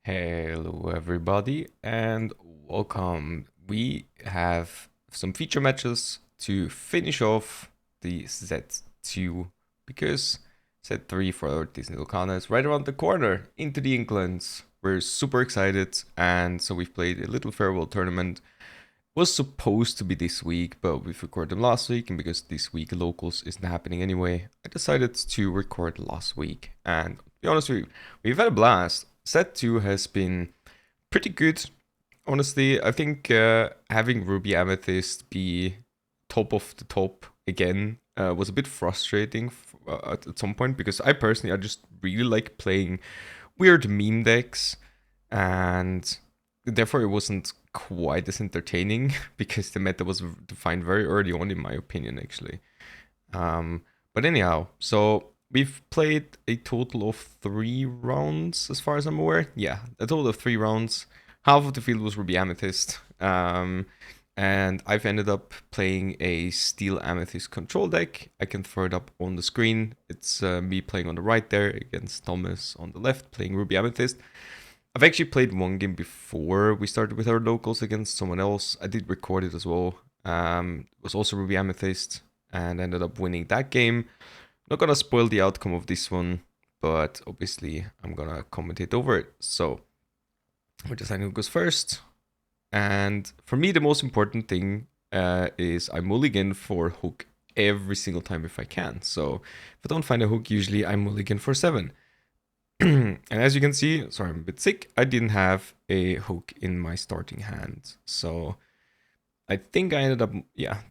Hello, everybody, and welcome. We have some feature matches to finish off the set 2 because set 3 for our Disney Locana is right around the corner into the Inklands. We're super excited, and so we've played a little farewell tournament. Was supposed to be this week, but we've recorded them last week, and because this week locals isn't happening anyway, I decided to record last week. And to be honest with you, we've had a blast. Set 2 has been pretty good. Honestly, I think having Ruby Amethyst be top of the top again was a bit frustrating at some point because I just really like playing weird meme decks, and therefore it wasn't quite as entertaining because the meta was defined very early on, in my opinion, actually. But anyhow, so we've played a total of 3 rounds, as far as I'm aware. Yeah, a total of 3 rounds. Half of the field was Ruby Amethyst. And I've ended up playing a Steel Amethyst control deck. I can throw it up on the screen. It's me playing on the right there against Thomas on the left, playing Ruby Amethyst. I've actually played one game before we started with our locals against someone else. I did record it as well. It was also Ruby Amethyst and ended up winning that game. Not gonna spoil the outcome of this one, but obviously I'm gonna commentate over it. So we're deciding who goes first. And for me, the most important thing is I mulligan for hook every single time if I can. So if I don't find a hook, usually I mulligan for 7. And as you can see, sorry, I'm a bit sick. I didn't have a hook in my starting hand. So I think I ended up,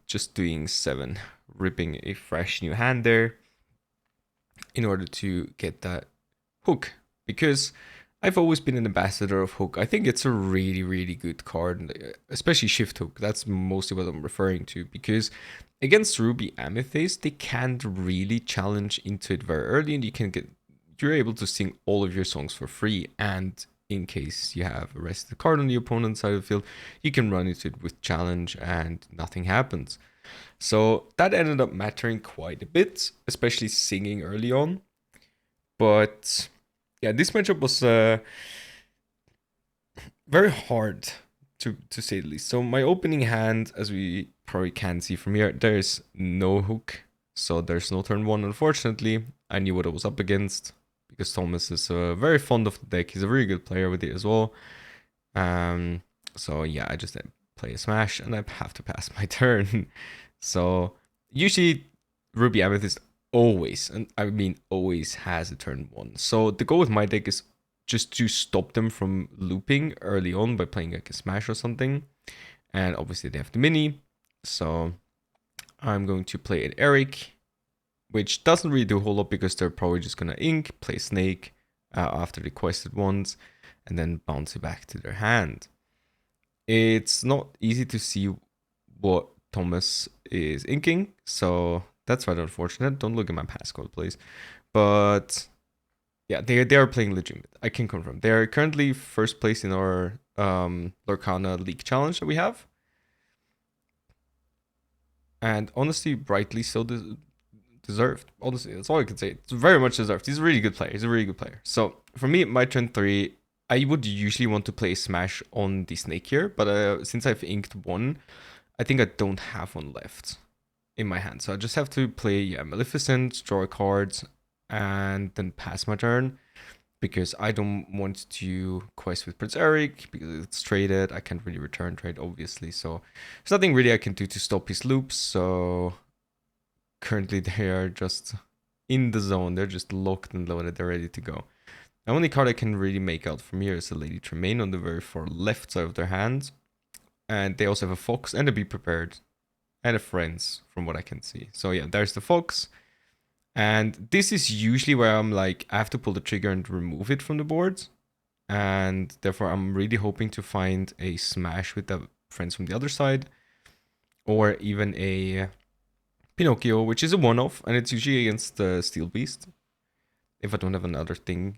just doing 7, ripping a fresh new hand there in order to get that hook. Because I've always been an ambassador of hook. I think it's a really, really good card, especially shift hook. That's mostly what I'm referring to. Because against Ruby Amethyst, they can't really challenge into it very early, and you're able to sing all of your songs for free. And in case you have a rested card on the opponent's side of the field, you can run into it with challenge and nothing happens. So that ended up mattering quite a bit, especially singing early on. But yeah, this matchup was very hard to say the least. So my opening hand, as we probably can see from here, there's no hook. So there's no turn 1, unfortunately. I knew what I was up against because Thomas is very fond of the deck. He's a really good player with it as well. So yeah, I just play a smash and I have to pass my turn. So usually Ruby Amethyst always, and I mean always, has a turn 1. So the goal with my deck is just to stop them from looping early on by playing like a smash or something. And obviously they have the mini. So I'm going to play an Eric, which doesn't really do a whole lot because they're probably just going to ink, play Snake after the quested ones, and then bounce it back to their hand. It's not easy to see what Thomas is inking, so that's rather unfortunate. Don't look at my passcode, please. But yeah, they are playing legitimate. I can confirm. They are currently first place in our Lorcana League Challenge that we have. And honestly, rightly so deserved. Honestly, that's all I can say. It's very much deserved. He's a really good player. He's a really good player. So for me, my turn 3, I would usually want to play Smash on the Snake here, but since I've inked 1, I think I don't have one left in my hand. So I just have to play Maleficent, draw a card, and then pass my turn. Because I don't want to quest with Prince Eric because it's traded. I can't really return trade, obviously. So there's nothing really I can do to stop his loops. So currently they are just in the zone. They're just locked and loaded. They're ready to go. The only card I can really make out from here is a Lady Tremaine on the very far left side of their hand. And they also have a Fox and a Be Prepared and a Friends from what I can see. So yeah, there's the Fox. And this is usually where I'm like, I have to pull the trigger and remove it from the board. And therefore, I'm really hoping to find a smash with the friends from the other side. Or even a Pinocchio, which is a one-off. And it's usually against the Steel Beast. If I don't have another thing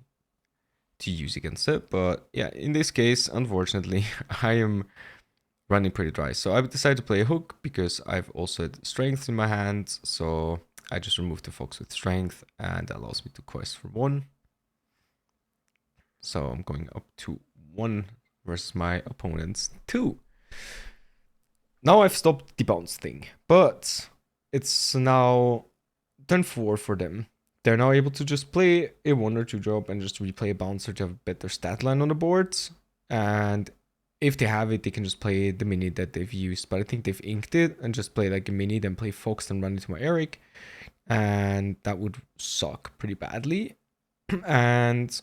to use against it. But yeah, in this case, unfortunately, I am running pretty dry. So I decided to play a hook because I've also had strength in my hand. So I just removed the Fox with strength, and that allows me to quest for 1. So I'm going up to 1 versus my opponent's 2. Now I've stopped the bounce thing, but it's now turn 4 for them. They're now able to just play a 1 or 2 drop and just replay a bouncer to have a better stat line on the boards. And if they have it, they can just play the mini that they've used. But I think they've inked it and just play like a mini, then play Fox and run into my Eric. And that would suck pretty badly. And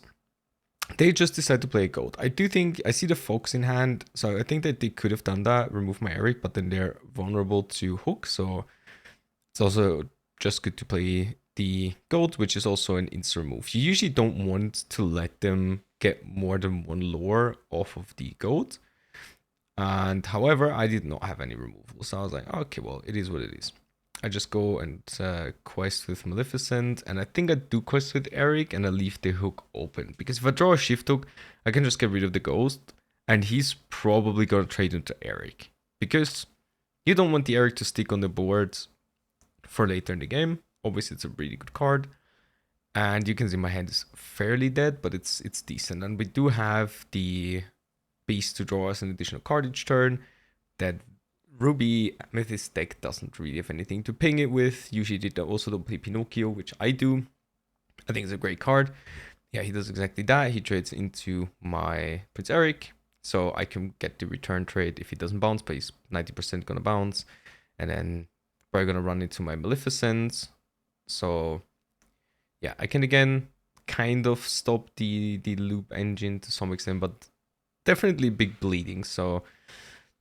they just decide to play a goat. I do think I see the Fox in hand, so I think that they could have done that, remove my Eric, but then they're vulnerable to hook, so it's also just good to play the goat, which is also an instant move. You usually don't want to let them get more than 1 lore off of the goat. And however, I did not have any removal, so I was like, okay, well, it is what it is. I just go and quest with Maleficent, and I think I do quest with Eric, and I leave the hook open. Because if I draw a shift hook, I can just get rid of the ghost, and he's probably going to trade into Eric. Because you don't want the Eric to stick on the board for later in the game. Obviously, it's a really good card. And you can see my hand is fairly dead, but it's decent. And we do have the Beast to draw us an additional card each turn. That Ruby Amethyst deck doesn't really have anything to ping it with. Usually they also don't play Pinocchio, which I do. I think it's a great card. Yeah, he does exactly that. He trades into my Prince Eric, so I can get the return trade if he doesn't bounce, but he's 90% gonna bounce. And then probably gonna run into my Maleficent. So yeah, I can again kind of stop the loop engine to some extent, but definitely big bleeding. So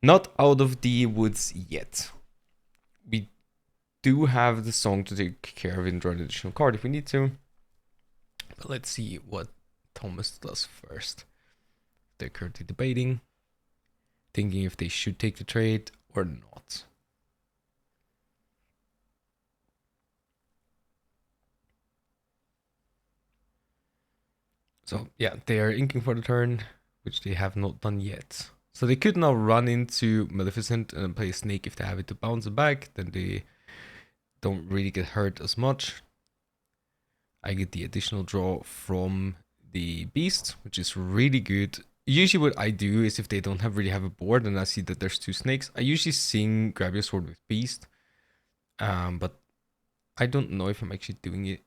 not out of the woods yet. We do have the song to take care of and draw an additional card if we need to. But let's see what Thomas does first. They're currently debating, thinking if they should take the trade or not. So yeah, they are inking for the turn, which they have not done yet. So they could now run into Maleficent and play Snake if they have it to bounce it back. Then they don't really get hurt as much. I get the additional draw from the Beast, which is really good. Usually what I do is if they don't really have a board and I see that there's 2 snakes, I usually sing Grab Your Sword with Beast. But I don't know if I'm actually doing it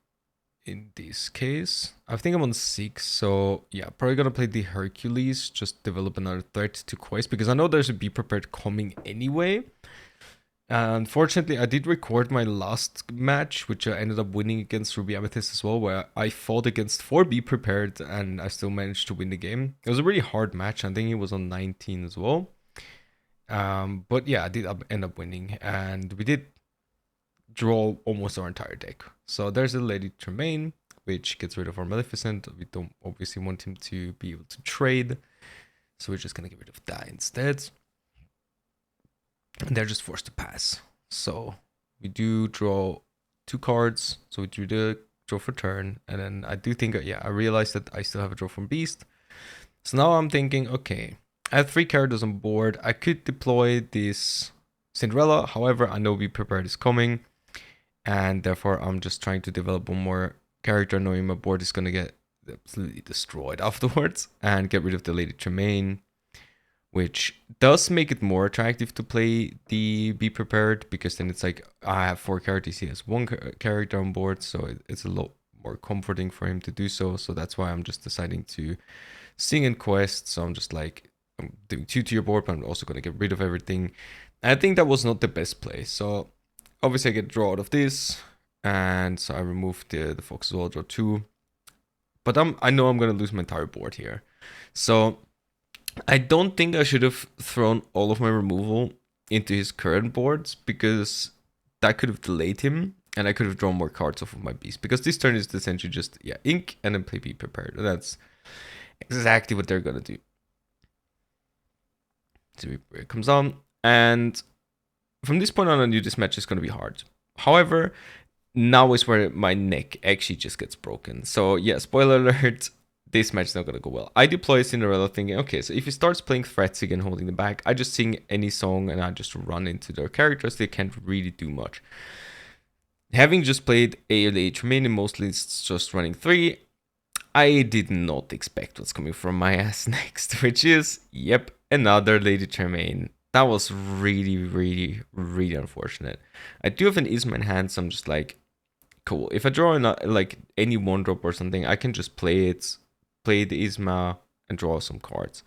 in this case. I think I'm on 6, so yeah, probably gonna play the Hercules, just develop another threat to quest, because I know there's a Be Prepared coming anyway. Unfortunately, I did record my last match, which I ended up winning against Ruby Amethyst as well, where I fought against 4 Be Prepared and I still managed to win the game. It was a really hard match. I think it was on 19 as well. But yeah, I did end up winning, and we did draw almost our entire deck. So there's a Lady Tremaine, which gets rid of our Maleficent. We don't obviously want him to be able to trade, so we're just gonna get rid of that instead. And they're just forced to pass. So we do draw 2 cards. So we do the draw for turn, and then I do think, yeah, I realized that I still have a draw from Beast. So now I'm thinking, okay, I have 3 characters on board. I could deploy this Cinderella. However, I know Be Prepared is coming, and therefore I'm just trying to develop one more character, knowing my board is gonna get absolutely destroyed afterwards, and get rid of the Lady Tremaine, which does make it more attractive to play the Be Prepared, because then it's like I have 4 characters, he has 1 character on board, so it's a lot more comforting for him to do so. So that's why I'm just deciding to sing and quest. So I'm just like, I'm doing 2 to your board, but I'm also going to get rid of everything. And I think that was not the best play. So obviously I get draw out of this, and so I remove the Fox as well, draw 2. But I know I'm going to lose my entire board here. So I don't think I should have thrown all of my removal into his current boards, because that could have delayed him, and I could have drawn more cards off of my Beast. Because this turn is essentially just, yeah, ink and then play Be Prepared. And that's exactly what they're going to do. So it comes on, and from this point on, I knew this match is going to be hard. However, now is where my neck actually just gets broken. So yeah, spoiler alert, this match is not going to go well. I deploy Cinderella thinking, okay, so if he starts playing threats again, holding them back, I just sing any song and I just run into their characters. They can't really do much. Having just played A Lady Tremaine, mostly it's just running 3. I did not expect what's coming from my ass next, which is, yep, another Lady Tremaine. That was really, really, really unfortunate. I do have an Isma in hand, so I'm just like, cool. If I draw like any one drop or something, I can just play the Isma, and draw some cards.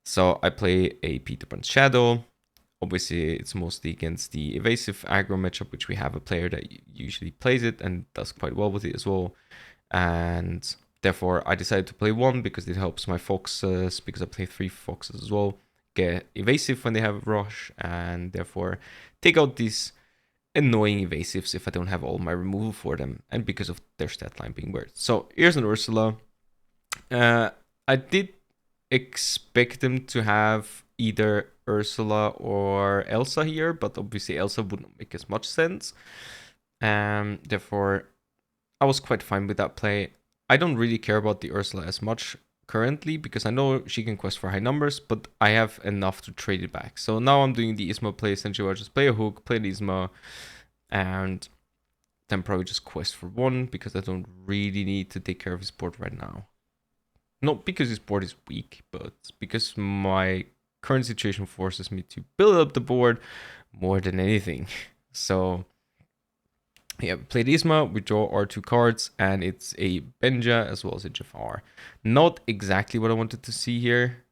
So I play a Peter Burns Shadow. Obviously, it's mostly against the evasive aggro matchup, which we have a player that usually plays it and does quite well with it as well. And therefore, I decided to play one because it helps my foxes, because I play 3 foxes as well, get evasive when they have rush, and therefore take out these annoying evasives if I don't have all my removal for them, and because of their stat line being weird. So here's an Ursula. I did expect them to have either Ursula or Elsa here, but obviously Elsa wouldn't make as much sense. Therefore, I was quite fine with that play. I don't really care about the Ursula as much currently because I know she can quest for high numbers, but I have enough to trade it back. So now I'm doing the Isma play essentially where I just play a hook, play the Isma, and then probably just quest for 1 because I don't really need to take care of his board right now. Not because his board is weak, but because my current situation forces me to build up the board more than anything. So yeah, we play Isma, we draw our 2 cards, and it's a Benja as well as a Jafar. Not exactly what I wanted to see here,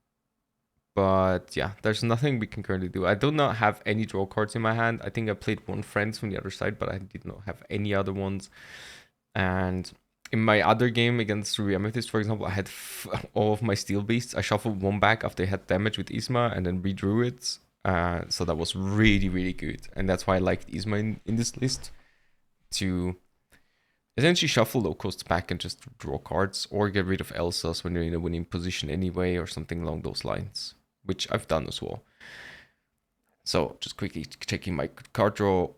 but yeah, there's nothing we can currently do. I do not have any draw cards in my hand. I think I played 1 Friends from the other side, but I did not have any other ones. And in my other game against Amethyst, for example, I had all of my Steel Beasts. I shuffled 1 back after they had damage with Isma and then redrew it. So that was really, really good. And that's why I liked Isma in this list. To essentially shuffle low costs back and just draw cards, or get rid of Elsa's when you're in a winning position anyway, or something along those lines, which I've done as well. So just quickly checking my card draw,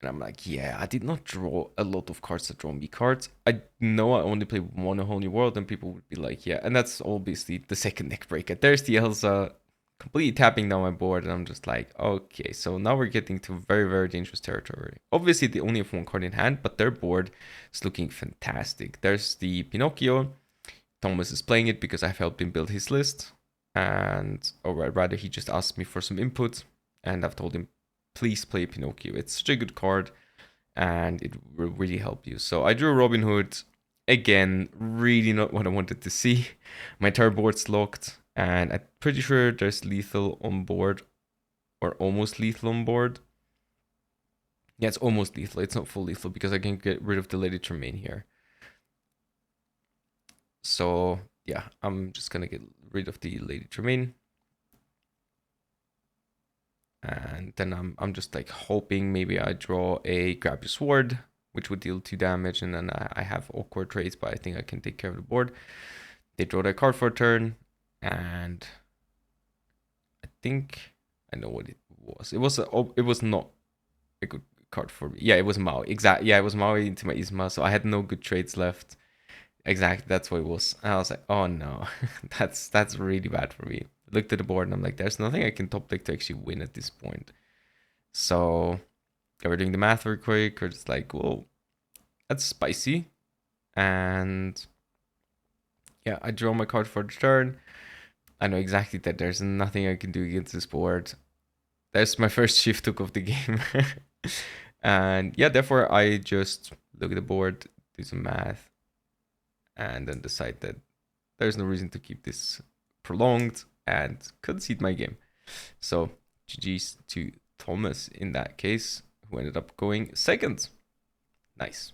and I'm like, yeah, I did not draw a lot of cards that draw me cards. I know I only play 1 A Whole New World, and people would be like, yeah, and that's obviously the second neck breaker. There's the Elsa completely tapping down my board, and I'm just like, okay, so now we're getting to very, very dangerous territory. Obviously, they only have 1 card in hand, but their board is looking fantastic. There's the Pinocchio. Thomas is playing it because I've helped him build his list, and or rather, he just asked me for some input, and I've told him, please play Pinocchio. It's such a good card, and it will really help you. So I drew Robin Hood. Again, really not what I wanted to see. My entire board's locked, and I'm pretty sure there's lethal on board, or almost lethal on board. Yeah, it's almost lethal. It's not full lethal because I can get rid of the Lady Tremaine here. So yeah, I'm just gonna get rid of the Lady Tremaine. And then I'm just like hoping maybe I draw a Grab Your Sword, which would deal 2 damage, and then I have awkward trades, but I think I can take care of the board. They draw their card for a turn, and I think I know what it was. It was not a good card for me. Yeah, it was Maui. Exactly. Yeah, it was Maui into my Isma, so I had no good trades left. Exactly, that's what it was. And I was like, oh no, that's really bad for me. Looked at the board and I'm like, there's nothing I can top deck to actually win at this point. So yeah, we're doing the math real quick. We're just like, well, that's spicy. And yeah, I draw my card for the turn. I know exactly that there's nothing I can do against this board. That's my first shift hook of the game. And yeah, therefore I just look at the board, do some math, and then decide that there's no reason to keep this prolonged and concede my game. So GG's to Thomas in that case, who ended up going second. Nice.